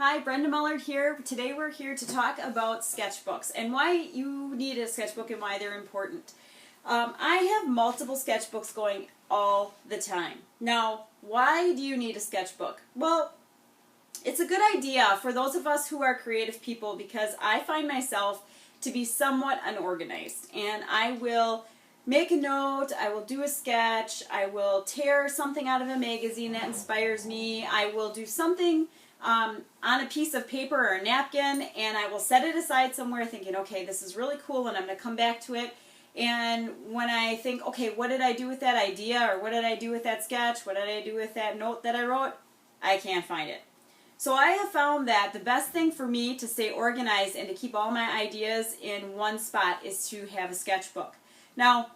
Hi, Brenda Mullard here. Today we're here to talk about sketchbooks and why you need a sketchbook and why they're important. I have multiple sketchbooks going all the time. Now, why do you need a sketchbook? Well, it's a good idea for those of us who are creative people because I find myself to be somewhat unorganized, and I will make a note, I will do a sketch, I will tear something out of a magazine that inspires me, I will do something on a piece of paper or a napkin, and I will set it aside somewhere thinking, okay, this is really cool and I'm going to come back to it. And when I think, okay, what did I do with that idea, or what did I do with that sketch, what did I do with that note that I wrote, I can't find it. So I have found that the best thing for me to stay organized and to keep all my ideas in one spot is to have a sketchbook. Now,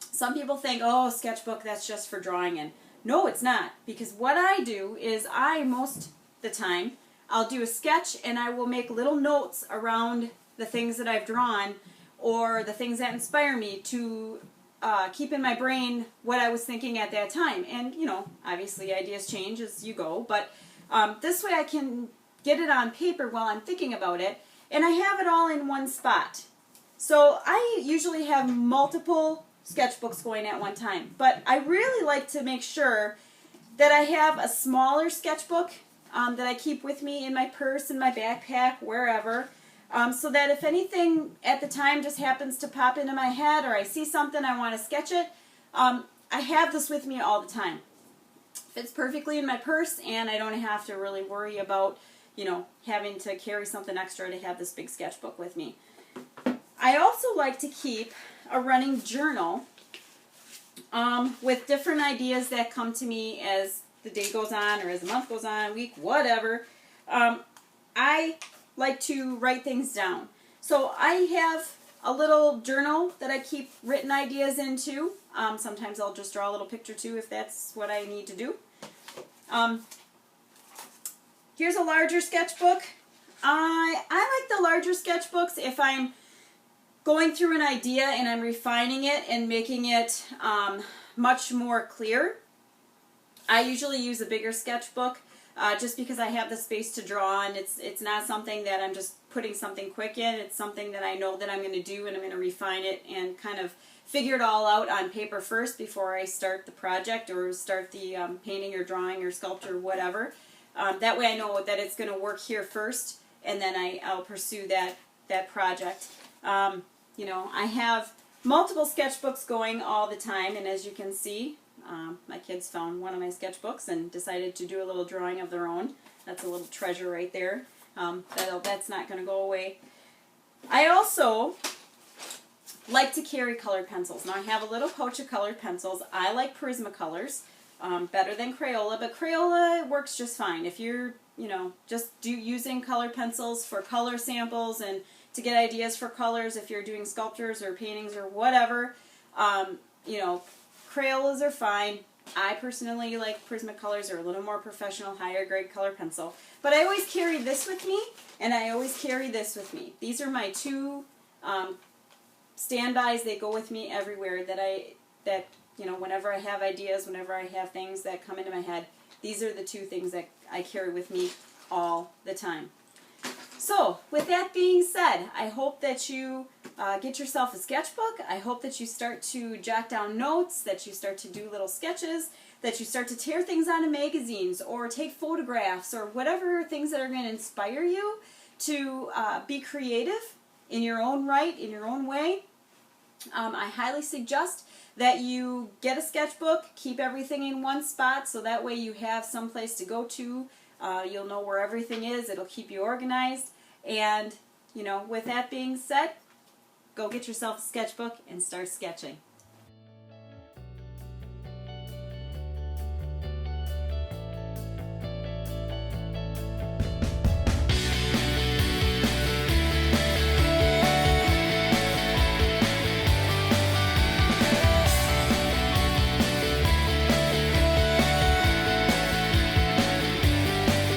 some people think, oh, sketchbook, that's just for drawing in. No, it's not, because what I do is most the time, I'll do a sketch and I will make little notes around the things that I've drawn or the things that inspire me to keep in my brain what I was thinking at that time. And, you know, obviously ideas change as you go, but this way I can get it on paper while I'm thinking about it, and I have it all in one spot. So I usually have multiple sketchbooks going at one time, but I really like to make sure that I have a smaller sketchbook that I keep with me in my purse, in my backpack, wherever, so that if anything at the time just happens to pop into my head or I see something I want to sketch it, I have this with me all the time. Fits perfectly in my purse, and I don't have to really worry about, you know, having to carry something extra to have this big sketchbook with me. I also like to keep a running journal with different ideas that come to me as the day goes on, or as the month goes on, week, whatever. I like to write things down. So I have a little journal that I keep written ideas into. Sometimes I'll just draw a little picture too if that's what I need to do. Here's a larger sketchbook. I like the larger sketchbooks if I'm going through an idea and I'm refining it and making it much more clear. I usually use a bigger sketchbook just because I have the space to draw, and it's not something that I'm just putting something quick in. It's something that I know that I'm going to do, and I'm going to refine it and kind of figure it all out on paper first before I start the project or start the painting or drawing or sculpture or whatever. That way I know that it's going to work here first, and then I'll pursue that project. You know, I have multiple sketchbooks going all the time, and as you can see, my kids found one of my sketchbooks and decided to do a little drawing of their own. That's a little treasure right there. That's not going to go away. I also like to carry colored pencils. Now I have a little pouch of colored pencils. I like Prismacolors better than Crayola, but Crayola works just fine. If you're, you know, just using colored pencils for color samples and to get ideas for colors, if you're doing sculptures or paintings or whatever, you know, Crayolas are fine. I personally like Prismacolors. Are a little more professional, higher grade color pencil. But I always carry this with me, and I always carry this with me. These are my two standbys. They go with me everywhere. That you know, whenever I have ideas, whenever I have things that come into my head, these are the two things that I carry with me all the time. So, with that being said, I hope that you get yourself a sketchbook. I hope that you start to jot down notes, that you start to do little sketches, that you start to tear things out of magazines or take photographs or whatever things that are going to inspire you to be creative in your own right, in your own way. I highly suggest that you get a sketchbook, keep everything in one spot so that way you have some place to go to. You'll know where everything is. It'll keep you organized. And, you know, with that being said, go get yourself a sketchbook and start sketching.